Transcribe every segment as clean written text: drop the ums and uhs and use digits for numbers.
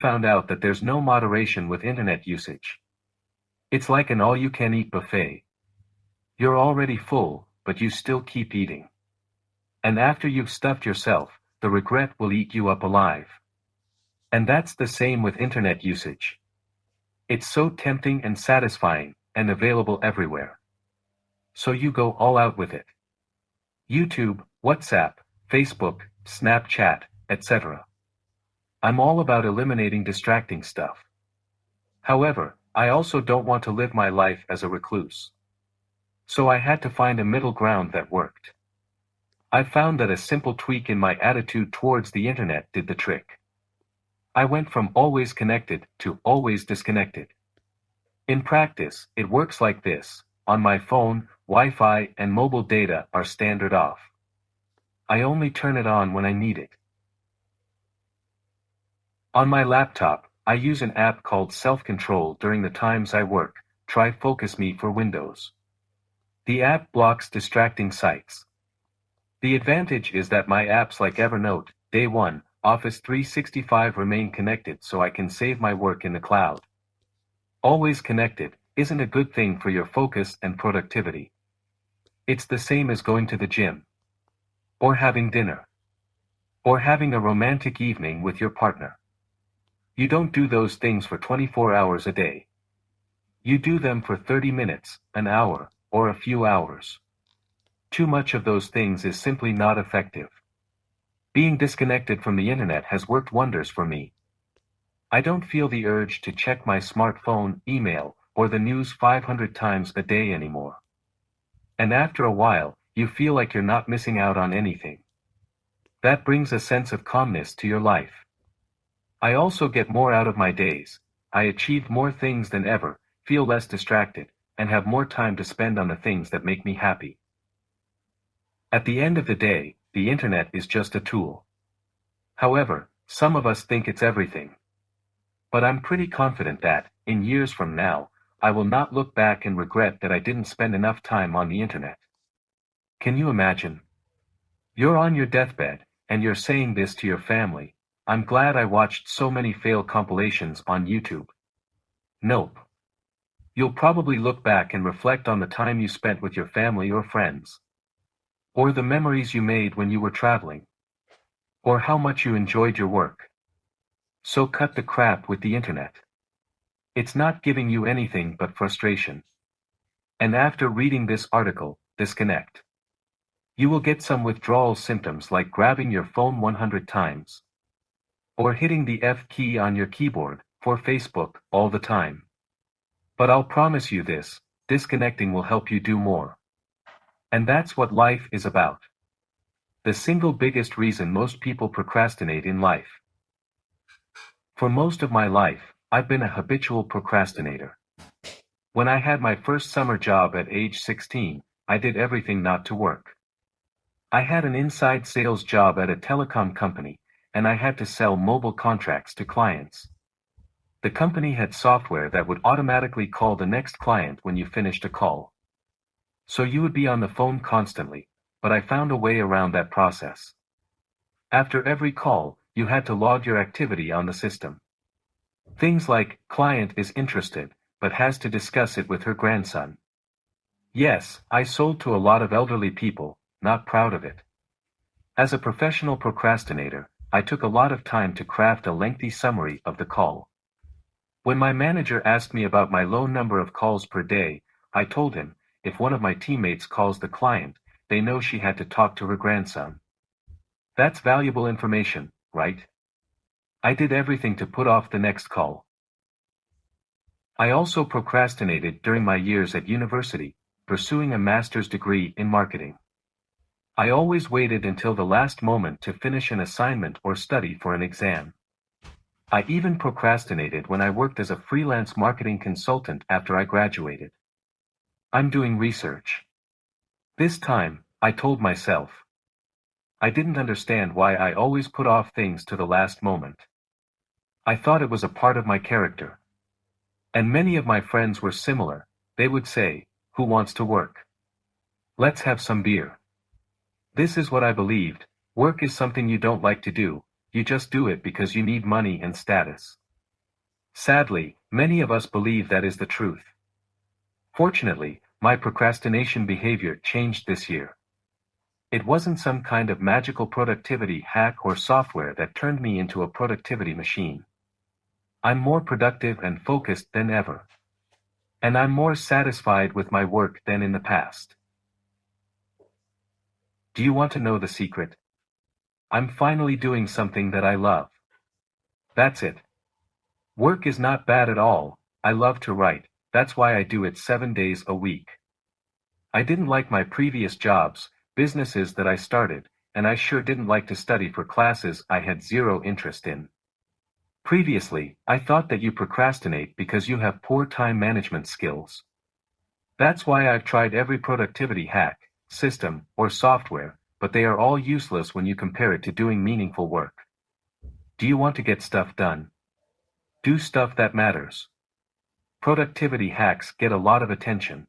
found out that there's no moderation with internet usage. It's like an all-you-can-eat buffet. You're already full, but you still keep eating. And after you've stuffed yourself, the regret will eat you up alive. And that's the same with internet usage. It's so tempting and satisfying, and available everywhere. So you go all out with it. YouTube, WhatsApp, Facebook, Snapchat, etc. I'm all about eliminating distracting stuff. However, I also don't want to live my life as a recluse. So I had to find a middle ground that worked. I found that a simple tweak in my attitude towards the internet did the trick. I went from always connected to always disconnected. In practice, it works like this. On my phone, Wi-Fi and mobile data are standard off. I only turn it on when I need it. On my laptop, I use an app called Self-Control during the times I work. Try Focus Me for Windows. The app blocks distracting sites. The advantage is that my apps like Evernote, Day One, Office 365 remain connected so I can save my work in the cloud. Always connected isn't a good thing for your focus and productivity. It's the same as going to the gym, or having dinner, or having a romantic evening with your partner. You don't do those things for 24 hours a day. You do them for 30 minutes, an hour, or a few hours. Too much of those things is simply not effective. Being disconnected from the internet has worked wonders for me. I don't feel the urge to check my smartphone, email, or the news 500 times a day anymore. And after a while, you feel like you're not missing out on anything. That brings a sense of calmness to your life. I also get more out of my days. I achieve more things than ever, feel less distracted, and have more time to spend on the things that make me happy. At the end of the day, the internet is just a tool. However, some of us think it's everything. But I'm pretty confident that, in years from now, I will not look back and regret that I didn't spend enough time on the internet. Can you imagine? You're on your deathbed, and you're saying this to your family. I'm glad I watched so many fail compilations on YouTube. Nope. You'll probably look back and reflect on the time you spent with your family or friends. Or the memories you made when you were traveling. Or how much you enjoyed your work. So cut the crap with the internet. It's not giving you anything but frustration. And after reading this article, disconnect. You will get some withdrawal symptoms like grabbing your phone 100 times. Or hitting the F key on your keyboard, for Facebook, all the time. But I'll promise you this, disconnecting will help you do more. And that's what life is about. The single biggest reason most people procrastinate in life. For most of my life, I've been a habitual procrastinator. When I had my first summer job at age 16, I did everything not to work. I had an inside sales job at a telecom company, and I had to sell mobile contracts to clients. The company had software that would automatically call the next client when you finished a call. So you would be on the phone constantly, but I found a way around that process. After every call, you had to log your activity on the system. Things like, client is interested, but has to discuss it with her grandson. Yes, I sold to a lot of elderly people, not proud of it. As a professional procrastinator, I took a lot of time to craft a lengthy summary of the call. When my manager asked me about my low number of calls per day, I told him, if one of my teammates calls the client, they know she had to talk to her grandson. That's valuable information, right? I did everything to put off the next call. I also procrastinated during my years at university, pursuing a master's degree in marketing. I always waited until the last moment to finish an assignment or study for an exam. I even procrastinated when I worked as a freelance marketing consultant after I graduated. I'm doing research. This time, I told myself. I didn't understand why I always put off things to the last moment. I thought it was a part of my character. And many of my friends were similar. They would say, "Who wants to work? Let's have some beer." This is what I believed. Work is something you don't like to do, you just do it because you need money and status. Sadly, many of us believe that is the truth. Fortunately, my procrastination behavior changed this year. It wasn't some kind of magical productivity hack or software that turned me into a productivity machine. I'm more productive and focused than ever. And I'm more satisfied with my work than in the past. Do you want to know the secret? I'm finally doing something that I love. That's it. Work is not bad at all. I love to write, that's why I do it 7 days a week. I didn't like my previous jobs, businesses that I started, and I sure didn't like to study for classes I had zero interest in. Previously, I thought that you procrastinate because you have poor time management skills. That's why I've tried every productivity hack, system, or software, but they are all useless when you compare it to doing meaningful work. Do you want to get stuff done? Do stuff that matters. Productivity hacks get a lot of attention.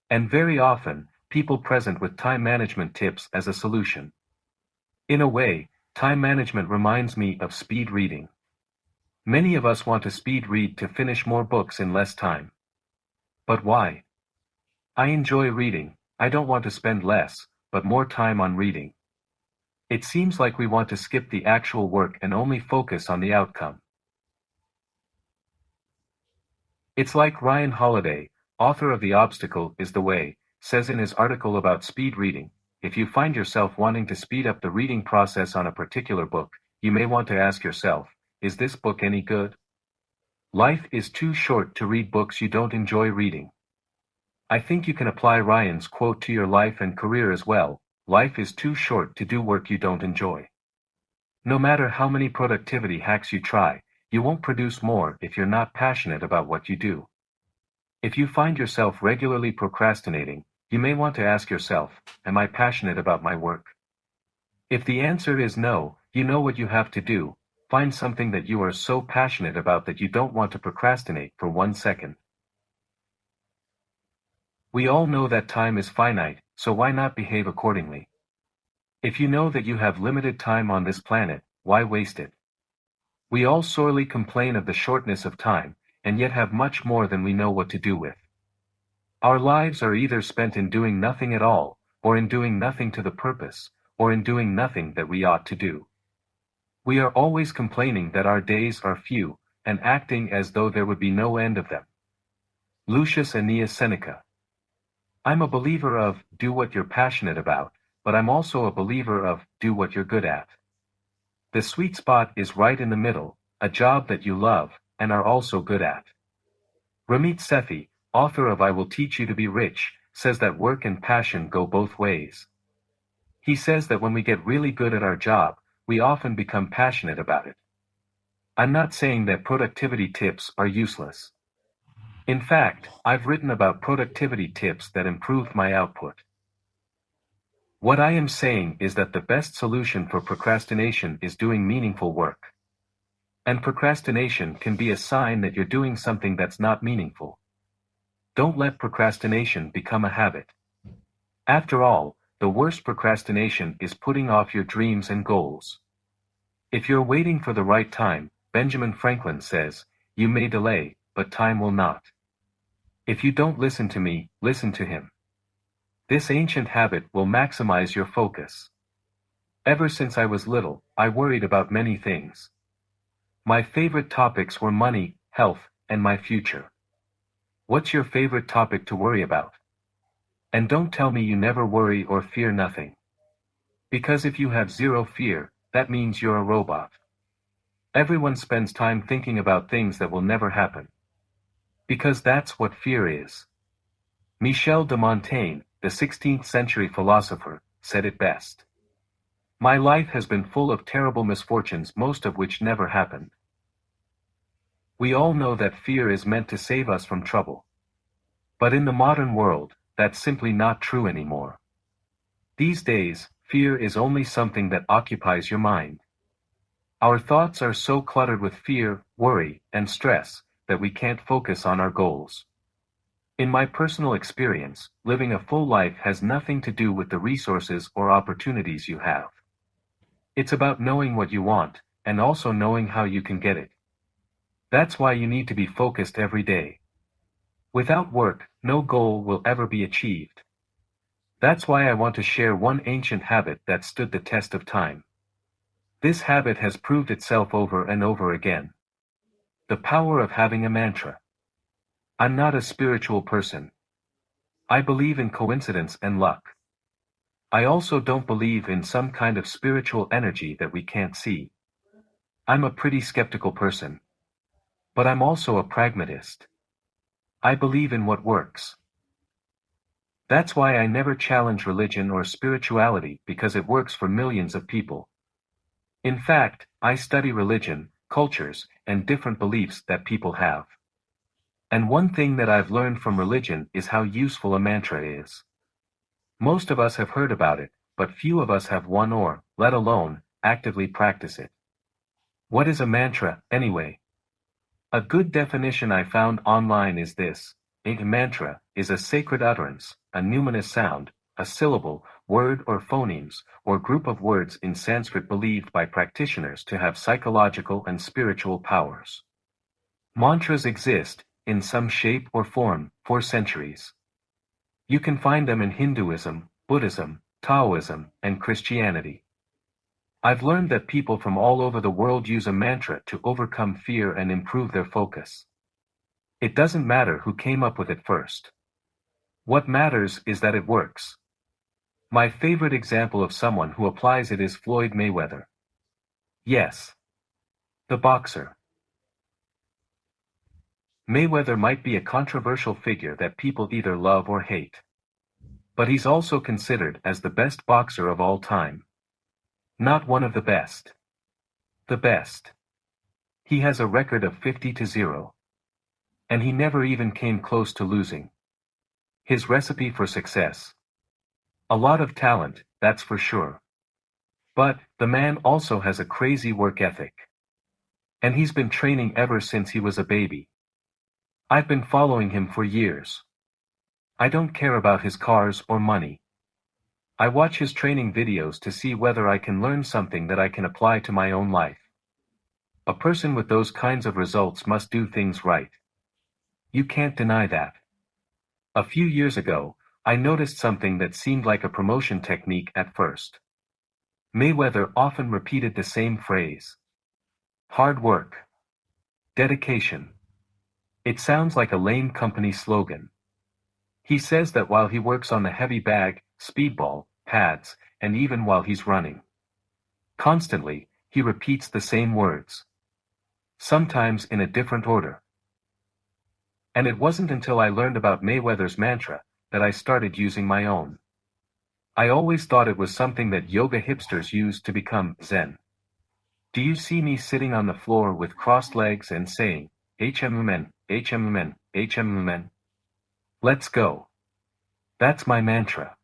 And very often, people present with time management tips as a solution. In a way, time management reminds me of speed reading. Many of us want to speed read to finish more books in less time. But why? I enjoy reading, I don't want to spend less, but more time on reading. It seems like we want to skip the actual work and only focus on the outcome. It's like Ryan Holiday, author of The Obstacle is the Way, says in his article about speed reading. If you find yourself wanting to speed up the reading process on a particular book, you may want to ask yourself, is this book any good? Life is too short to read books you don't enjoy reading. I think you can apply Ryan's quote to your life and career as well. Life is too short to do work you don't enjoy. No matter how many productivity hacks you try, you won't produce more if you're not passionate about what you do. If you find yourself regularly procrastinating, you may want to ask yourself, am I passionate about my work? If the answer is no, you know what you have to do. Find something that you are so passionate about that you don't want to procrastinate for 1 second. We all know that time is finite, so why not behave accordingly? If you know that you have limited time on this planet, why waste it? We all sorely complain of the shortness of time, and yet have much more than we know what to do with. Our lives are either spent in doing nothing at all, or in doing nothing to the purpose, or in doing nothing that we ought to do. We are always complaining that our days are few, and acting as though there would be no end of them. Lucius Aeneas Seneca. I'm a believer of, do what you're passionate about, but I'm also a believer of, do what you're good at. The sweet spot is right in the middle, a job that you love, and are also good at. Ramit Sethi, author of I Will Teach You to Be Rich, says that work and passion go both ways. He says that when we get really good at our job, we often become passionate about it. I'm not saying that productivity tips are useless. In fact, I've written about productivity tips that improved my output. What I am saying is that the best solution for procrastination is doing meaningful work. And procrastination can be a sign that you're doing something that's not meaningful. Don't let procrastination become a habit. After all, the worst procrastination is putting off your dreams and goals. If you're waiting for the right time, Benjamin Franklin says, you may delay, but time will not. If you don't listen to me, listen to him. This ancient habit will maximize your focus. Ever since I was little, I worried about many things. My favorite topics were money, health, and my future. What's your favorite topic to worry about? And don't tell me you never worry or fear nothing. Because if you have zero fear, that means you're a robot. Everyone spends time thinking about things that will never happen. Because that's what fear is. Michel de Montaigne, the 16th century philosopher, said it best. My life has been full of terrible misfortunes, most of which never happened. We all know that fear is meant to save us from trouble. But in the modern world, that's simply not true anymore. These days, fear is only something that occupies your mind. Our thoughts are so cluttered with fear, worry, and stress, that we can't focus on our goals. In my personal experience, living a full life has nothing to do with the resources or opportunities you have. It's about knowing what you want, and also knowing how you can get it. That's why you need to be focused every day. Without work, no goal will ever be achieved. That's why I want to share one ancient habit that stood the test of time. This habit has proved itself over and over again. The power of having a mantra. I'm not a spiritual person. I believe in coincidence and luck. I also don't believe in some kind of spiritual energy that we can't see. I'm a pretty skeptical person. But I'm also a pragmatist. I believe in what works. That's why I never challenge religion or spirituality because it works for millions of people. In fact, I study religion, cultures, and different beliefs that people have. And one thing that I've learned from religion is how useful a mantra is. Most of us have heard about it, but few of us have one or, let alone, actively practice it. What is a mantra, anyway? A good definition I found online is this. A mantra is a sacred utterance, a numinous sound, a syllable, word or phonemes, or group of words in Sanskrit believed by practitioners to have psychological and spiritual powers. Mantras exist, in some shape or form, for centuries. You can find them in Hinduism, Buddhism, Taoism, and Christianity. I've learned that people from all over the world use a mantra to overcome fear and improve their focus. It doesn't matter who came up with it first. What matters is that it works. My favorite example of someone who applies it is Floyd Mayweather. Yes. The boxer. Mayweather might be a controversial figure that people either love or hate. But he's also considered as the best boxer of all time. Not one of the best. The best. He has a record of 50-0. And he never even came close to losing. His recipe for success. A lot of talent, that's for sure. But, the man also has a crazy work ethic. And he's been training ever since he was a baby. I've been following him for years. I don't care about his cars or money. I watch his training videos to see whether I can learn something that I can apply to my own life. A person with those kinds of results must do things right. You can't deny that. A few years ago, I noticed something that seemed like a promotion technique at first. Mayweather often repeated the same phrase. Hard work. Dedication. It sounds like a lame company slogan. He says that while he works on the heavy bag, speedball, pads, and even while he's running. Constantly, he repeats the same words. Sometimes in a different order. And it wasn't until I learned about Mayweather's mantra that I started using my own. I always thought it was something that yoga hipsters use to become Zen. Do you see me sitting on the floor with crossed legs and saying, HMMN, HMMN, HMMN? Let's go. That's my mantra.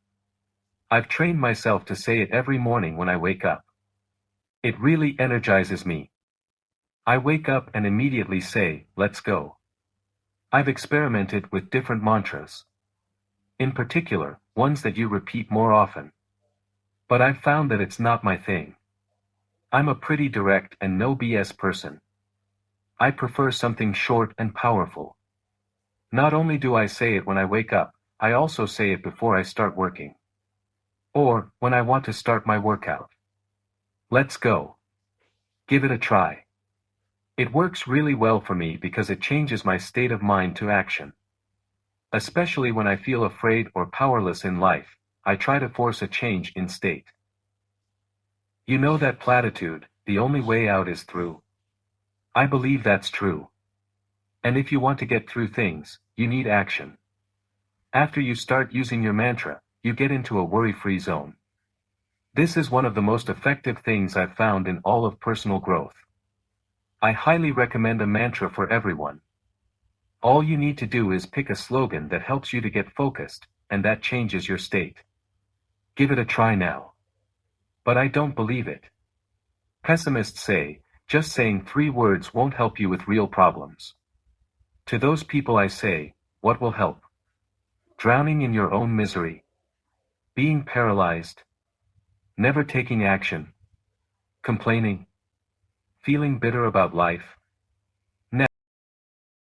I've trained myself to say it every morning when I wake up. It really energizes me. I wake up and immediately say, let's go. I've experimented with different mantras. In particular, ones that you repeat more often. But I've found that it's not my thing. I'm a pretty direct and no BS person. I prefer something short and powerful. Not only do I say it when I wake up, I also say it before I start working. Or, when I want to start my workout. Let's go. Give it a try. It works really well for me because it changes my state of mind to action. Especially when I feel afraid or powerless in life, I try to force a change in state. You know that platitude, the only way out is through. I believe that's true. And if you want to get through things, you need action. After you start using your mantra, you get into a worry-free zone. This is one of the most effective things I've found in all of personal growth. I highly recommend a mantra for everyone. All you need to do is pick a slogan that helps you to get focused, and that changes your state. Give it a try now. But I don't believe it. Pessimists say, just saying 3 words won't help you with real problems. To those people I say, what will help? Drowning in your own misery. Being paralyzed. Never taking action. Complaining. Feeling bitter about life.